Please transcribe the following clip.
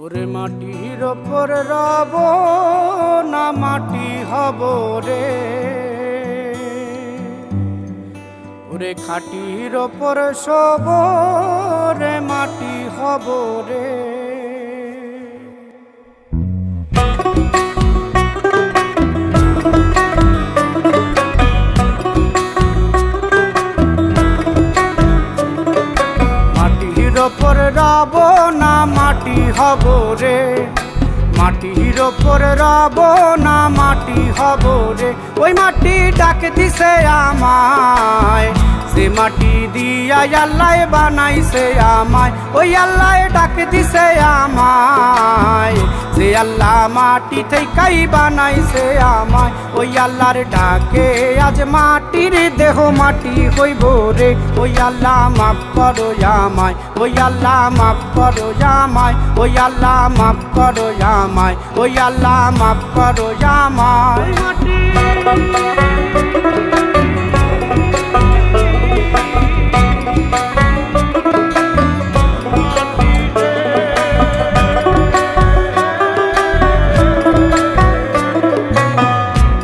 ওরে মাটির ওপর রব না মাটি হব রে, ওরে খাটির ওপর শোব রে মাটি হব রে। মাটির ওপর রব না মাটি হব রে, মাটির ওপর রব না মাটি হব রে। ওই মাটি ডাক দিছে আমায়, সে মাটি দিয়া আল্লাহ বানাইছে আমায়। ওই আল্লাহ ডাক দিছে আমায়, সে আল্লাহ মাটি থেকেই বানাইছে আমায়। ওই আল্লাহর ডাকে আজ মাটির দেহ মাটি হইব রে। ওই আল্লাহ মাফ করো আমায়, ওই আল্লাহ মাফ করো আমায়, ওই আল্লাহ মাফ করো আমায়, ওই আল্লাহ মাফ করো আমায়।